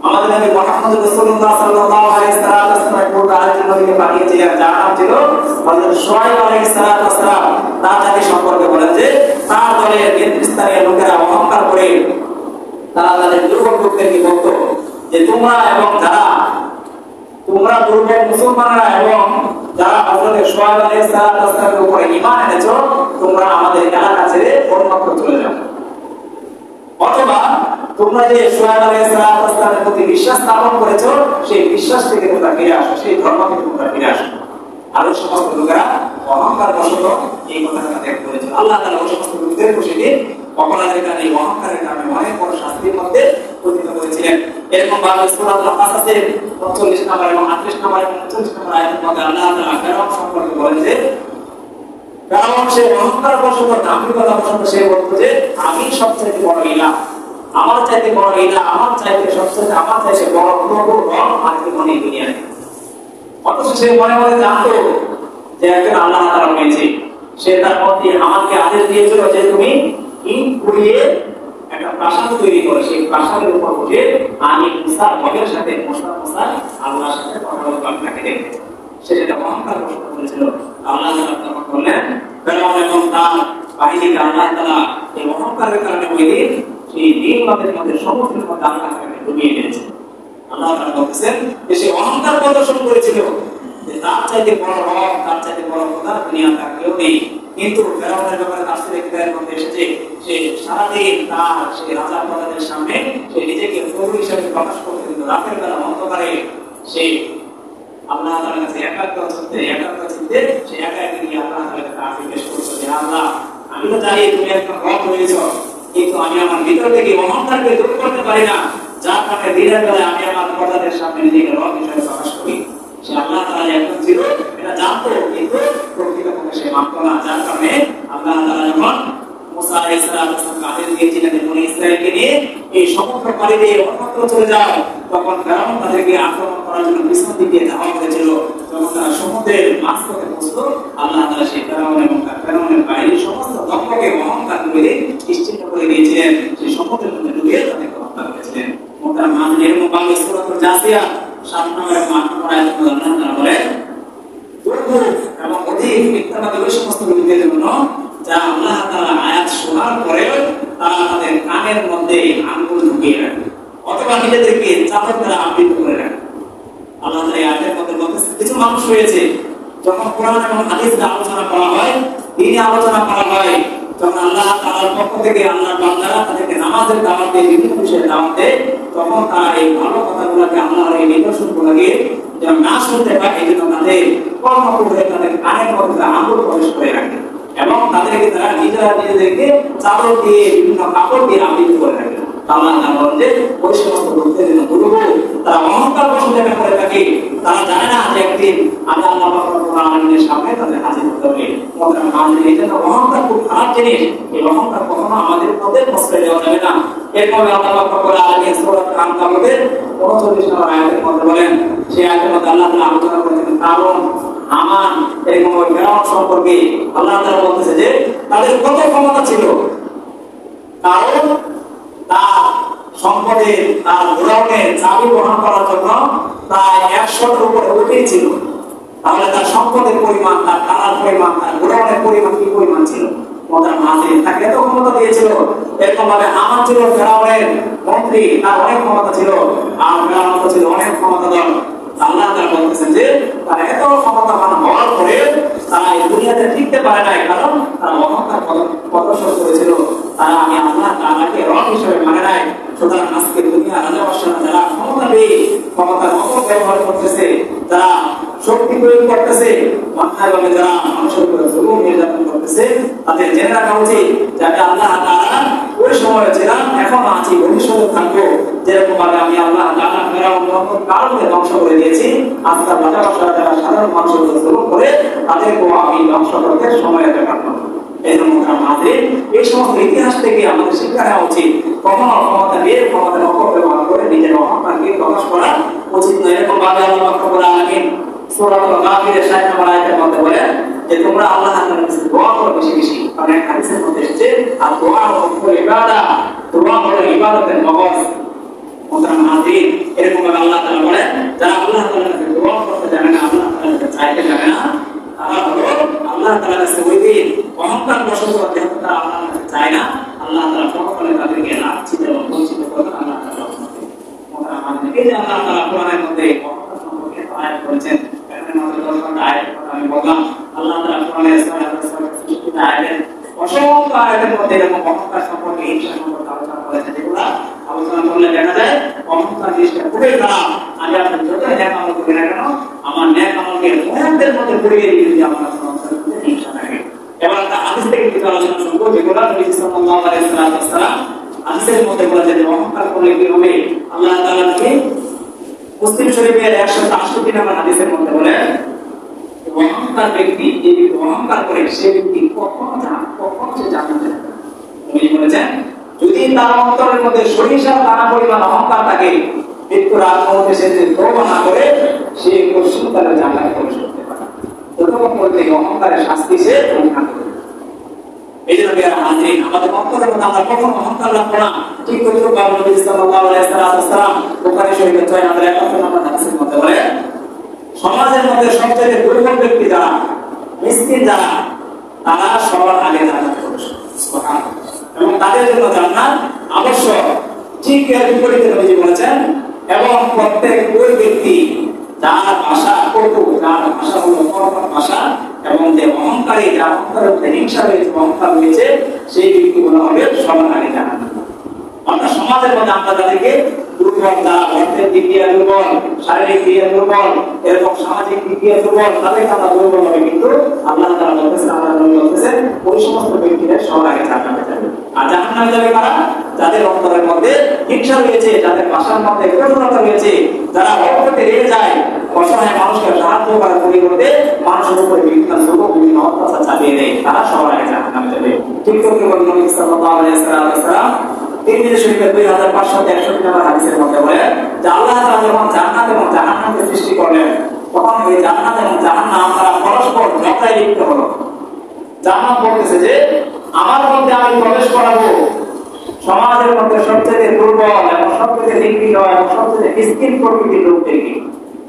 আমাদের আমাদের নবী মুহাম্মদ রাসূলুল্লাহ সাল্লাল্লাহু আলাইহি ওয়াসাল্লাম পূর্বে আরেকজন নবীকে পাঠিয়েছিলেন, যার নাম ছিল হযরত শুআয়ব আলাইহিস সালাম। তার জাতি সম্পর্কে বলেন যে তার দলের নেতৃস্থানীয় লোকেরা অহংকার করে তারা তাদের দুর্বল লোকদেরকে বলতো যে তোমরা দুর্বল মুসলমানরা এবং যারা হযরত শুআয়ব আলাইহিস সালামের উপরে ঈমান এনেছো, তোমরা আমাদের এলাকা ছেড়ে অন্যত্র চলে যাও, অথবা তোমরা যে শুআয়ব আলাইহিস সালামের প্রতি বিশ্বাস স্থাপন করেছো সেই বিশ্বাস থেকে তোমরা ফিরে আসো, সেই ধর্ম থেকে তোমরা ফিরে আসো। আর সমস্ত লোকেরা অহংকার বশত এই কথাটা ত্যাগ করেছিল। আল্লাহ তাআলা ওই সমস্ত লোকদের খুশিতে অপরাধের কারণে, অহংকারের কারণে অনেক বড় শাস্তির মধ্যে পতিত করেছিলেন। এরকম ভাবে সূরা আল-কাসাসের 45 নম্বর এবং 38 নম্বর এবং 39 নম্বর আয়াতের মধ্যে আল্লাহ তাআলা ফেরাউন সম্পর্কে বলেন যে ফেরাউন সে অহংকার বশত, দাম্ভিকতা বশত সে বলতো যে আমি সবচেয়ে বড় ইলাহ, আমার চাইতে বড় ইলাহ, আমার চাইতে বড় প্রভু রব আর কি মনে দুনিয়ায়। অথচ সে মনে মনে জানতো যে একজন আল্লাহ তাআলা রয়েছে। সে তার মধ্যে আমাকে আদেশ দিয়েছিল যে তুমি ইট পুড়িয়ে একটা প্রাসাদ তৈরি করো, সেই প্রাসাদের উপর উঠে আমি মুসার রবের সাথে আল্লাহর সাথে কথা বলবো, আপনাকে দেখতে। সে সেটা অহংকার করেছিল। আল্লাহ তাআলা বললেন ফেরাউন এবং তার বাহিনীকে আল্লাহ তাআলা এই অহংকারের কারণে ওই দিন সেই নীল নদের মধ্যে, সমুদ্রের মধ্যে আল্লাহ তাআলা ডুবিয়ে দিয়েছে। আল্লাহ তাআলা বলতেছেন যে সে অহংকার প্রদর্শন করেছিল যে তার চাইতে বড় রব, তার চাইতে বড় খোদা দুনিয়াতে কেউ নেই। কিন্তু ফেরাউনের ব্যাপারে তাফসীরে কিতাবের মধ্যে এসেছে সে সারাদিন তার সেই রাজা প্রজাদের সামনে সে নিজেকে প্রভু হিসেবে প্রকাশ করতে দিত। রাতের বেলা অন্ধকারে সে আল্লাহ তাআলার কাছে একাগ্র চিত্তে সে একা গিয়ে আল্লাহ তাআলার কাছে জিজ্ঞেস করতো যে আল্লাহ, আমি তো জানি তুমি একজন রব রয়েছো, কিন্তু আমি আমার ভিতর থেকে অহংকারকে দূর করতে পারি না, যার কারণে দিনের বেলায় আমি আমার প্রজাদের সামনে নিজেকে রব হিসেবে প্রকাশ করি। সে আল্লাহ তাআলা একজন ছিল এটা জানতো, কিন্তু প্রকৃতপক্ষে সে মানতো না। যার কারণে আল্লাহ তাআলা যখন মুসা আলাইহিস সালামকে আদেশ দিয়েছিলেন যে বনী ইসরাঈলকে নিয়ে এই সমুদ্র পাড়ি দিয়ে অন্যত্র চলে যাও, তখন ফেরাউন তাদেরকে আক্রমণ করার জন্য পিছন দিকে ধাওয়া করেছিল। যখন তারা সমুদ্রের মাঝপথে পৌঁছলো, আল্লাহ তাআলা সেই ফেরাউন এবং ফেরাউনের বাহিনীর সমস্ত দম্ভকে, অহংকারগুলি নিশ্চিহ্ন করে দিয়েছিলেন। সেই সমুদ্রের মধ্যে ডুবিয়ে তাদেরকে হত্যা করেছিলেন। মোহতারাম মুআজ্জিন, এরকম বাংলা সূরাতুল জাসিয়া 7 নম্বর এবং 8 নম্বর আয়াতে আল্লাহ তাআলা বলেন এবং অধিক মিথ্যাবাদী ওই সমস্ত লোকদের জন্য যা আল্লাহ তাআলা আয়াত শোনার পরেও তারা তাদের কানের মধ্যে আঙ্গুল ঢুকিয়ে রাখে অথবা নিজেদেরকে চাদর দ্বারা আবৃত করে রাখে। আল্লাহ তাআলা এই আয়াতের মধ্যে বলতেছেন কিছু মানুষ রয়েছে যখন কোরআন এবং হাদিসে আলোচনা করা হয়, দ্বীনে আলোচনা করা হয়, যখন আল্লাহ তাআলার পক্ষ থেকে আল্লাহর বান্দারা তাদেরকে নামাজের দাওয়াত দেয়, বিভিন্ন বিষয়ে দাওয়াত দেয়, তখন তারা এই ভালো কথাগুলোকে, আল্লাহর এই নিদর্শনগুলোকে যেন না শুনতে পায়, এই জন্য তাদের কর্ম করে তাদের কানের মধ্যে আঙ্গুল প্রবেশ করে রাখে এবং তাদেরকে তারা নিজেদেরকে চাদর দিয়ে, বিভিন্ন কাপড় দিয়ে আবৃত করে রাখে। আল্লাহ তাআলা বলেন যে ওই সমস্ত লোকদের জন্য দুর্ভোগ, তারা অহংকার বশত করে থাকে, তারা জানে না যে একদিন আমি আল্লাহ রাব্বুল আলামিনের সামনে তাদের হাজির হতে হবে। মুহতারাম মুআজ্জিন, এই জন্য অহংকার খুব খারাপ জিনিস। এই অহংকার কখনো আমাদের মধ্যে প্রশ্রয় দেওয়া যাবে না। এরপরে আল্লাহ রাব্বুল আলামিন সূরা আল-আনকাবুতের 39 নম্বর আয়াতের মধ্যে বলেন, সেই আয়াতের মধ্যে আল্লাহ তাআলা আলোচনা করেছেন কারণ হামান এরকম ওই ফেরাউন সম্পর্কে। আল্লাহ তাআলা বলতেছে যে তাদের কত ক্ষমতা ছিল, কারণ তার সম্পদে, তার গোডাউনের চাবি বহন করার জন্য প্রায় 100টার উপরে উঠেই ছিল। তাহলে তার সম্পদের পরিমাণ, তার টাকার পরিমাণ, তার গোডাউনের পরিমাণ কি পরিমাণ ছিল? মুহতারাম মুআজ্জিন, তাকে এত ক্ষমতা দিয়েছিল। এরকম ভাবে হামান ছিল ফেরাউনের মন্ত্রী, তার অনেক ক্ষমতা ছিল, আর ফেরাউন ছিল অনেক ক্ষমতাধর। আল্লাহ তাআলা বলতেছেন যে তারা এত ক্ষমতাবান হওয়ার পরে তারা এই দুনিয়াতে টিকতে পারে নাই, কারণ তারা অহংকার প্রদর্শন করেছিল। তারা আমি আল্লাহ তাআলাকে রব হিসেবে মানে নাই। সুতরাং আজকে দুনিয়া রাজাবাদশারা যারা ক্ষমতা পেয়ে ক্ষমতার অপব্যবহার করতেছে, যারা শক্তি প্রয়োগ করতেছে, অন্যায়ভাবে যারা মানুষের উপরে জুলুম নির্যাতন করতেছে, তাদের জেনে রাখা উচিত যাতে আল্লাহ তাআলা ওই সময় ছিলাম, এখনো আছি, ভবিষ্যতে থাকবো। যেরকম ভাবে আমি আল্লাহ তাআলা ফেরাউন কারণে ধ্বংস করে দিয়েছি, আজকাল রাজাবাদশারা যারা সাধারণ মানুষের উপরে জুলুম করে তাদেরকেও আমি ধ্বংস করতে সময় ব্যাপার করবো। এই সমস্ত ইতিহাস থেকে আমাদের শিক্ষা নেওয়া উচিত। কখনো ক্ষমতা নিয়ে ক্ষমতার অপব্যবহার করে নিজের অহংকারকে প্রকাশ করা উচিত নয়। এরকম ভাবে আল্লাহ রাব্বুল আলামিন সূরা আল-গাফিরের 60 নম্বর আয়াতের মধ্যে বলেন যে তোমরা আল্লাহ তাআলার কাছে দোয়া করো বেশি বেশি। কারণ এক হাদিসের মধ্যে এসেছে আর দোয়া হলো ইবাদত, দোয়া হলো ইবাদতের মগজ। মুহতারাম মুআজ্জিন, এরকম ভাবে আল্লাহ তাআলা বলেন যারা আল্লাহ তাআলার কাছে দোয়া করতে জানে না, আল্লাহ তাআলার কাছে চাইতে জানে না, তারা হলো আল্লাহ তাআলার কাছে ওই দিন অহংকার বশত যেহেতু তারা আল্লাহর কাছে চায় না, আল্লাহ তাআলা পরকালে তাদেরকে লাঞ্ছিত এবং বঞ্চিত করবেন। আল্লাহ তাআলা আমাদের এই যে আল্লাহ তাআলা কোরআনের মধ্যে অহংকার সম্পর্কে আয়াত করেছেন, এখানে আমাদের 10টা আয়াত কথা আমি বললাম। আল্লাহ তাআলা কোরআনের সূরা আয়াতের অসংখ্য আয়াতের মধ্যে এরকম অহংকার সম্পর্কে, হিংসা সম্পর্কে আলোচনা করেছেন, যেগুলো আলোচনা করলে দেখা যায় অহংকার জিনিসটা খুবই খারাপ। আমি আপনার যতই ন্যাক আমল করি না কেন, আমার ন্যাক আমলকে মুহূর্তের মধ্যে পুড়িয়ে দিয়ে যদি আমার সংসারের মধ্যে হিংসা থাকে। এবার একটা হাদিস থেকে কিছু আলোচনা শুনবো, যেগুলো নবী সাল্লাল্লাহু আলাইহি ওয়াসাল্লাম হাদিসের মধ্যে বলেছেন যে অহংকার করলে কি হবে। আল্লাহ তাআলা কি মুসলিম শরীফের 168 নম্বর হাদিসের মধ্যে বলেন অহংকার ব্যক্তি যে অহংকার করে সে ব্যক্তি কখনো জান্নাতে যাবে না। উনি বলেছেন যদি তার অন্তরের মধ্যে সরিষার দানা পরিমাণ অহংকার থাকে, মৃত্যুর আগ মুহূর্তে সে যদি তওবা না করে সে কোনদিন তার জান্নাতে প্রবেশ করতে পারে না, যতক্ষণ পর্যন্ত অহংকারের শাস্তি সে ভোগ না করে। এই জন্য হাজির আমাদের অন্তরের মধ্যে আমরা কখনো অহংকার রাখবো না। ঠিক তদ্রুপ নবী সাল্লাল্লাহু আলাইহি ওয়াসাল্লাম বুখারী শরীফে 671 নম্বর হাদিসের মধ্যে বলে সমাজের মধ্যে সবচেয়ে দুর্বল ব্যক্তি যারা, মিসকিন যারা, তারা সবার আগে জান্নাতে প্রবেশ করবে। সুবহানাল্লাহ। এবং তাদের জন্য জান্নাত আবশ্যক। ঠিক এর বিপরীতে নবী বলেছেন এবং প্রত্যেক ওই ব্যক্তি যার ভাষা কটু, যার ভাষা হলো কর্কট ভাষা এবং যে অহংকারী, যার অন্তরের মধ্যে হিংসা রয়েছে, অহংকার রয়েছে, সেই ব্যক্তিগুলো হবে সবার আগে জান্নাতে। অর্থাৎ সমাজের মধ্যে আমরা তাদেরকে দুর্বল, যারা অর্থের দিক দিয়ে দুর্বল, শারীরিক দিক দিয়ে দুর্বল, এরকম সামাজিক দিক দিয়ে দুর্বল, তাদেরকে আমরা দুর্বল হবে, কিন্তু আল্লাহ তাআলা বলতেছেন, আল্লাহ নবী বলতেছেন ওই সমস্ত ব্যক্তিদের সবার আগে জান্নাতে যাবে। আর জাহান্নামে যাবে কারা? যাদের অন্তরের মধ্যে হিংসা রয়েছে, যাদের ভাষার মধ্যে কঠোরতা রয়েছে, যারা অপরকে রেগে যায়, অসহায় মানুষকে সাহায্য করার পরিবর্তে মানুষের উপরে বিভিন্ন জুলুম, বিভিন্ন অত্যাচার চাপিয়ে দেয়, তারা সবার আগে জাহান্নামে যাবে। ঠিক তদ্রুপ নবী সাল্লাল্লাহু আলাইহি ওয়াসাল্লাম তিরমিজি শরীফের 2561 নম্বর হাদিসের মধ্যে বলে যে আল্লাহ তাআলা যখন জান্নাত এবং জাহান্নামকে সৃষ্টি করলেন, তখন ওই জান্নাত এবং জাহান্নাম তারা পরস্পর ঝগড়ায় লিপ্ত হলো। জান্নাত বলতেছে যে আমার মধ্যে আমি প্রবেশ করাবো সমাজের মধ্যে সবচেয়ে দুর্বল এবং সবচেয়ে নিকৃষ্ট এবং সবচেয়ে মিসকিন প্রকৃতির লোকদেরকে।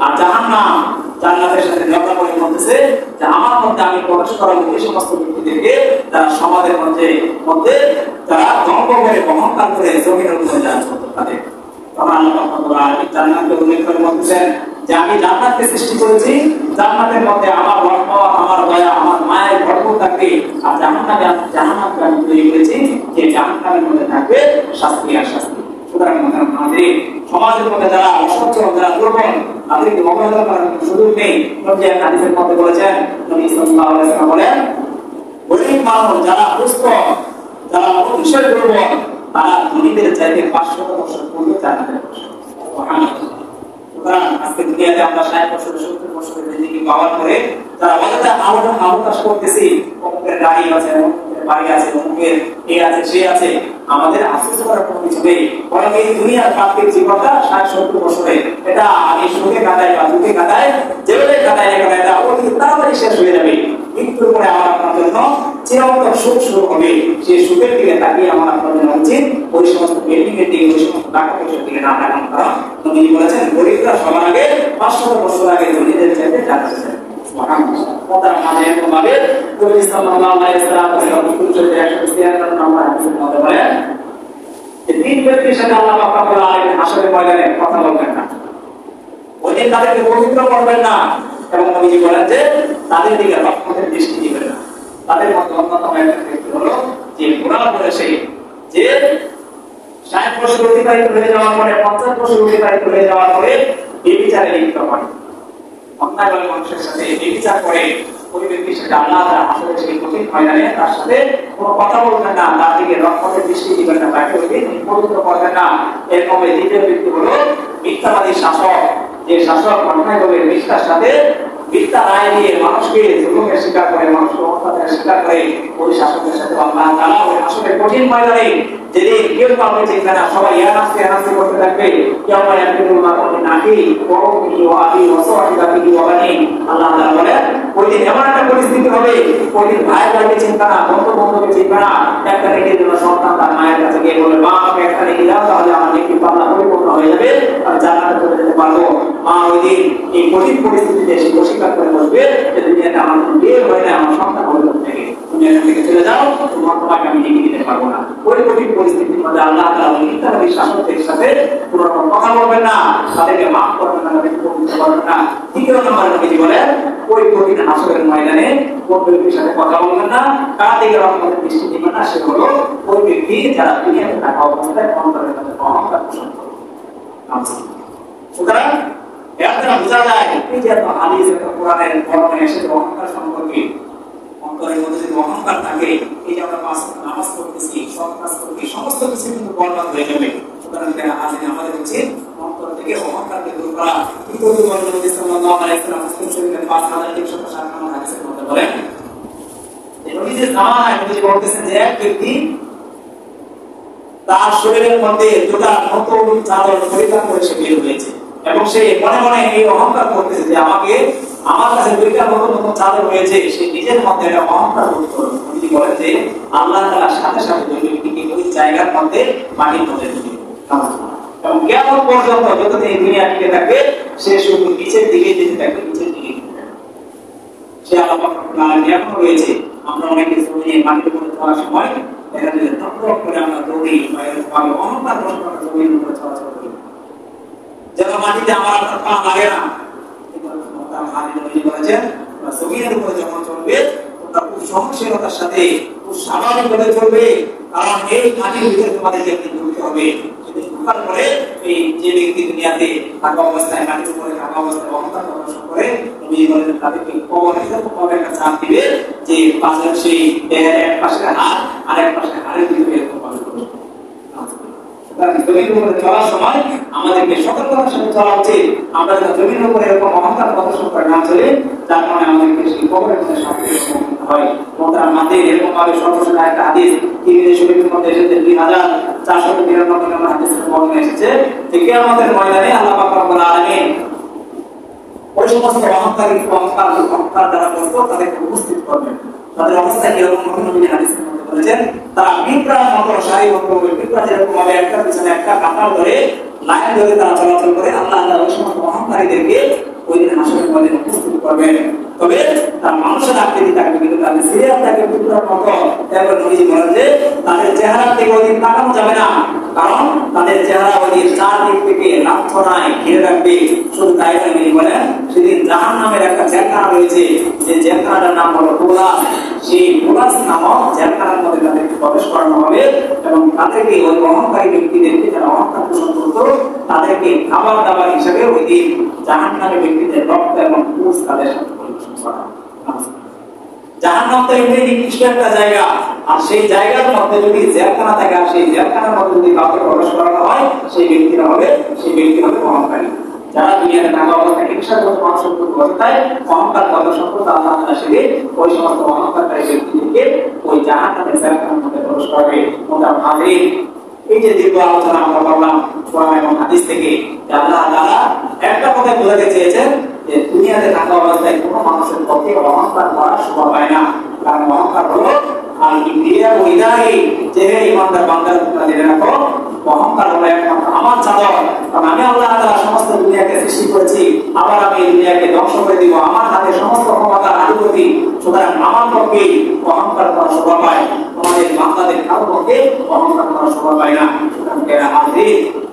আর জাহান্নাম জান্নাতের সাথে ঝগড়া করে বলতেছে যে আমার মধ্যে আমি প্রবেশ করাবো এই সমস্ত ব্যক্তিদেরকে যারা সমাজের মধ্যে যারা দম্ভ করে, অহংকার করে জমিনের উপরে রাজ করতে পারে। তখন আল্লাহ তাআলা জান্নাতকে উল্লেখ করে বলতেছেন যে আমি জান্নাতকে সৃষ্টি করেছি, জান্নাতের মধ্যে আমার রহমত, আমার দয়া, আমার মায়ের ভরপুর থাকবে। আর জাহান্নামকে আমি তৈরি করেছি যে জাহান্নামের মধ্যে থাকবে শাস্তি আর শাস্তি। সুতরাং আমাদের সমাজের মধ্যে যারা অসচ্ছল, যারা দুর্বল, তাদেরকে অবহেলা করার কোনো সুযোগ নেই। নবী হাদিসের মধ্যে বলেছেন, নবী সাল্লাল্লাহু আলাইহি ওয়াসাল্লাম বলেন গরীব মানুষ যারা দুস্থ, যারা অতিশয় দুর্বল, তারা ধনীদের চাইতে 500 বছর পূর্বে জান্নাতে প্রবেশ করবে। সুবহানাল্লাহ। সুতরাং আজকে দুনিয়াতে আমরা 60 বছর 70 বছরের জিন্দেগি পাওয়ার পরে যারা অযথা আলোচনা করতেছি, অমুকের গাড়ি আছে, অমুকের বাড়ি আছে, অমুকের এ আছে, সে আছে, আমাদের আফসোস করার কোনো কিছু নেই। বরং এই দুনিয়ার পার্থিব জীবনটা 60-70 বছরের, এটা আমি সুখে কাটাই বা দুঃখে কাটাই, যেভাবে কাটাই না কাটাই, এটা অতি তাড়াতাড়ি শেষ হয়ে যাবে। মৃত্যুর পরে আমার আপনার জন্য চিরন্তন সুখ শুরু হবে। সেই সুখের দিকে তাকিয়ে আমার আপনার জন্য উচিত ওই সমস্ত বিল্ডিং এর দিকে, ওই সমস্ত টাকা পয়সার দিকে না তাকান। কারণ নবী বলেছেন গরীবরা সবার আগে 500 বছর আগে ধনীদের চাইতে জান্নাতে যাবে। সুবহানাল্লাহ। ওটার মানে এরকম ভাবে নবী সাল্লাল্লাহু আলাইহি ওয়াসাল্লাম শরীফের 193 নম্বর হাদিসের মধ্যে বলেন যে তিন ব্যক্তির সাথে আল্লাহ পাক রব্বুল আলামিন হাসরের ময়দানে কথা বলবেন না, ওই দিন তাদেরকে পবিত্র করবেন না, এবং নবীজি বলেন যে তাদের দিকে রহমতের দৃষ্টি দিবেন না। তাদের মধ্যে অন্যতম একটা ব্যক্তি হলো যে বুড়া বয়সে, যে 60 বছর অতিবাহিত হয়ে যাওয়ার পরে, 50 বছর অতিবাহিত হয়ে যাওয়ার পরে ব্যভিচারে লিপ্ত হয়, অন্যায়ভাবে মানুষের সাথে ব্যভিচার করে, ওই ব্যক্তির সাথে আল্লাহ তাআলা আসলে সেই কঠিন ময়দানে তার সাথে কোনো কথা বলবেন না, তার দিকে রহমতের দৃষ্টি দিবেন না, তাকে ওই দিন পবিত্র করবেন না। এরকম দ্বিতীয় ব্যক্তি হলো মিথ্যাবাদী শাসক, যে শাসক অন্যায়ভাবে মিথ্যার সাথে মিথ্যা রায় দিয়ে মানুষকে জুলুমের শিকার করে, মানুষকে অত্যাচারের শিকার করে, ওই শাসকের সাথে আল্লাহ তাআলা ওই আসলে কঠিন ময়দানে যেদিন কেউ কাউকে চিনবে না, সবাই ইয়ানাসি করতে থাকবে, ইয়াউমা ইয়াকুলুল মার'উ নাকি ওয়া উম্মিহি ওয়া আবিহি ওয়া সাহিবাতিহি ওয়া বানি। আল্লাহ তাআলা বলেন ওই দিন এমন একটা পরিস্থিতি হবে, ওই দিন ভাই ভাইকে চিনবে না, বন্ধু বন্ধুকে চিনবে না। একটা নেকির জন্য সন্তান তার মায়ের কাছে গিয়ে বলে, মা আমাকে একটা নেকি দাও, তাহলে আমার নেকি পাল্লা পরিপূর্ণ হয়ে যাবে। আর জান্নাতে চলে যেতে পারবো। মা ওই দিন এই কঠিন পরিস্থিতিতে সে অস্বীকার করে বলবে যে দুনিয়াতে আমার কোনো বিয়ে হয় না, আমার সন্তান হবে থেকে, তুমি এখান থেকে চলে যাও, তোমাকে আমি টিকে দিতে পারবো না। ওই কঠিন পরিস্থিতির মধ্যে আল্লাহ তাআলা মিথ্যাবাদী শাসকদের সাথে কোনো রকম কথা বলবেন না, তাদেরকে মাফ করবেন না, তাদেরকে করতে পারবেন না। দ্বিতীয় নম্বরে নবীজি বলেন ওই কঠিন হাসরের ময়দানে কোন ব্যক্তির সাথে কথা বলবেন না, কার দিকে রহমতের দৃষ্টি দিবেন না, সে হলো ওই ব্যক্তি যারা দুনিয়াতে থাকা অবস্থায় অন্তরের মধ্যে অহংকার পোষণ করে। সুতরাং এর দ্বারা বোঝা যায় এই যে হাদিস কোরআনের বর্ণনা এসেছে অহংকার সম্পর্কে, অন্তরের মধ্যে যদি অহংকার থাকে, এই যে আমরা পাঁচ ওয়াক্ত নামাজ পড়তেছি, সৎ কাজ করতেছি, সমস্ত কিছু কিন্তু বরবাদ হয়ে যাবে। সুতরাং আজ আমাদের উচিত অন্তর থেকে অহংকারকে দূর করা। নবী সাল্লাল্লাহু আলাইহি ওয়াসাল্লাম মুসলিম শরীফের 5357 নম্বর হাদিসের মধ্যে বলেন যে নবীজির জামানায় নবীজি বলতেছেন যে এক ব্যক্তি তার শরীরের মধ্যে দুটা নতুন চাদর পরিধান করে সে বের হয়েছে এবং সে মনে মনে এই অহংকার করতেছে যে আমার কাছে দুইটা নতুন নতুন চাদর হয়েছে। সে নিজের মধ্যে একটা অহংকার বোধ করে তিনি বলেন যে আল্লাহ তাআলা সাথে সাথে ওই ব্যক্তিকে ওই জায়গার মধ্যে মাটির মধ্যে দিবেন এবং কিয়ামত পর্যন্ত যতদিন এই দুনিয়া টিকে থাকবে সে শুধু নিচের দিকে যেতে থাকবে, নিচের দিকে সে আল্লাহ পাক এখনো রয়েছে। আমরা অনেক কিছু নিয়ে মাটির উপরে যাওয়ার সময় দেখা যায় টক করে আমরা দৌড়ি বা এরকম অহংকার করে জমির উপরে চলাচল করি যেন মাটিতে আমার পা লাগে না। জমিনের উপরে যখন চলবে ওটা খুব সহনশীলতার সাথে খুব স্বাভাবিকভাবে চলবে, কারণ এই মাটির ভিতরে তোমাদেরকে ঢুকতে হবে। ঢোকার পরে এই যে ব্যক্তি দুনিয়াতে থাকা অবস্থায় মাটির উপরে থাকা অবস্থায় অহংকার প্রদর্শন করে তুমি বলেন তাদেরকে কবরে একটা চাপ দিবে যে পাশের সেই দেহের এক পাশে হাত আর এক পাশে হাড়ের ভিতরে এরকম পালন করবে। জমির উপরে চলার সময় আমাদেরকে সতর্কতার সাথে চলা উচিত। আমরা যেন জমির উপরে এরকম অহংকার প্রদর্শন করে না চলে, যার কারণে আমাদেরকে সেই কবরের মধ্যে শাস্তির সম্মুখীন হয়। মোহতারাম মাঝে এরকম ভাবে সর্বশেষ একটা হাদিস তিরমিজি শরীফের মধ্যে এসেছে 2499 নম্বর হাদিসের বর্ণনা এসেছে যে কিয়ামতের ময়দানে আল্লাহ পাক রব্বুল আলামিন ওই সমস্ত অহংকার দ্বারা করত তাদেরকে উপস্থিত করবেন। তাদের অবস্থা কিরকম নবী হাদিসের মধ্যে বলেছেন তারা পিঁপড়ার মতো সারিবদ্ধ হবে, পিঁপড়া যেরকম ভাবে একটা পিছনে একটা কাঁটাল ধরে লাইন ধরে তারা চলাচল করে আল্লাহ তাআলা ওই সমস্ত অহংকারীদেরকে ওই দিন হাসরের ময়দানে উপস্থিত করবেন। তবে তার মানুষের আকৃতি থাকবে কিন্তু তাদের সিরিয়াল থাকে পিঁপড়ার মতো। তারপর নবীজি বলেন যে তাদের চেহারার দিকে ওই দিন তাকানো যাবে না, কারণ তাদের চেহারা ওই দিন চারদিক থেকে লাঞ্ছনায় ঘিরে রাখবে। শুধু তাই নয়, তিনি বলেন সেদিন জাহান্নামের একটা জেলখানা রয়েছে, যে জেলখানাটার নাম হলো বুলাস। সেই বুলাস নামক জেলখানার মধ্যে তাদেরকে প্রবেশ করানো হবে এবং তাদেরকে ওই অহংকারী ব্যক্তিদেরকে যারা অহংকার পোষণ করত তাদেরকে খাবার দাবার হিসেবে ওই দিন জাহান্নামের ব্যক্তিদের রক্ত এবং পুষ তাদের সাথে পরিবেশন করা হবে। জাহান্নাম তো এমনি নির্দিষ্ট একটা জায়গা, আর সেই জায়গার মধ্যে যদি জেলখানা থাকে আর সেই জেলখানার মধ্যে যদি কাউকে প্রবেশ করানো হয় সেই ব্যক্তি হবে অহংকারী। যারা দুনিয়াতে থাকা অবস্থায় হিংসাগ্রস্ত মানুষের প্রতি অবস্থায় অহংকার প্রদর্শন করতে আল্লাহ তাআলা সেদিন ওই সমস্ত অহংকারী ব্যক্তিদেরকে ওই জাহান্নামের জেলখানার মধ্যে প্রবেশ করাবে। মোহতারাম হাজিরিন, এই যে দীর্ঘ আলোচনা আমরা করলাম কোরআন এবং হাদিস থেকে, আল্লাহ তাআলা একটা কথা বোঝাতে চেয়েছেন যে দুনিয়াতে থাকা অবস্থায় কোনো মানুষের পক্ষে অহংকার করা শোভা পায় না। কারণ অহংকার হলো আর ইন্ডিয়া ওইদাই যে ইমানদার বান্দার তোমরা জেনে রাখো, অহংকার হলো একমাত্র আমার চাদর। কারণ আমি আল্লাহ তাআলা সমস্ত দুনিয়াকে সৃষ্টি করেছি, আবার আমি এই দুনিয়াকে ধ্বংস করে দিব, আমার হাতে সমস্ত ক্ষমতার আধিপতি। সুতরাং আমার পক্ষে অহংকার করা শোভা পায়, তোমাদের বান্দাদের কারো পক্ষে অহংকার করা শোভা পায় না।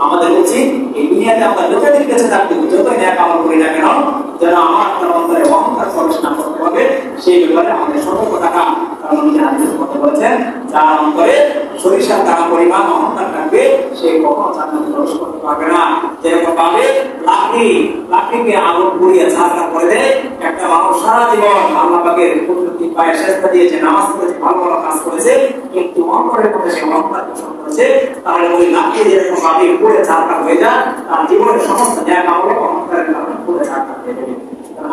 আমাদের উচিত এই দুনিয়াতে আমরা যতদিন বেঁচে থাকবো, যতই ন্যাক আমল করি না কেন, যেন আমার অন্তরে অহংকার প্রবেশ না করতে হবে সেই ব্যাপারে আমাদের সতর্ক থাকা। কারণ উনি হাদিসের মধ্যে বলেছেন যার অন্তরে সরিষার দানা পরিমাণ অহংকার থাকবে সে কখনো জান্নাতে প্রবেশ করতে পারবে না। যেরকম ভাবে লাকড়িকে আগুন পুড়িয়ে ছারখার করে দেয়, একটা মানুষ সারা জীবন আল্লাহ পাকের কুদরতি পায়ে সেজদা দিয়েছে, নামাজ পড়েছে, ভালো ভালো কাজ করেছে, কিন্তু অন্তরের মধ্যে সে অহংকার পোষণ করেছে, তাহলে ওই লাকড়ি যেরকম ভাবে পুড়ে ছারখার হয়ে যায়, তার জীবনের সমস্ত ন্যাক আমল অহংকারের কারণে পুড়ে ছারখার হয়ে যাবে।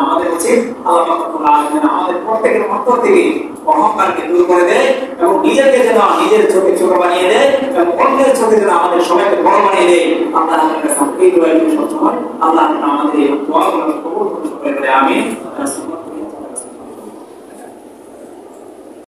আমাদের উচিত আল্লাহ পাক রব্বুল আলামিন আমাদের প্রত্যেকের অন্তর থেকে অহংকারকে দূর করে দেয় এবং নিজেকে যেন নিজের চোখে ছোট বানিয়ে দেয় এবং অন্যের চোখে যেন আমাদের সবাইকে বড় বানিয়ে দেয়। আল্লাহ আমাদের কাছে এই দোয়া সবসময় আল্লাহ আমাদের এই দোয়াগুলো কবুল করুন। আমিন।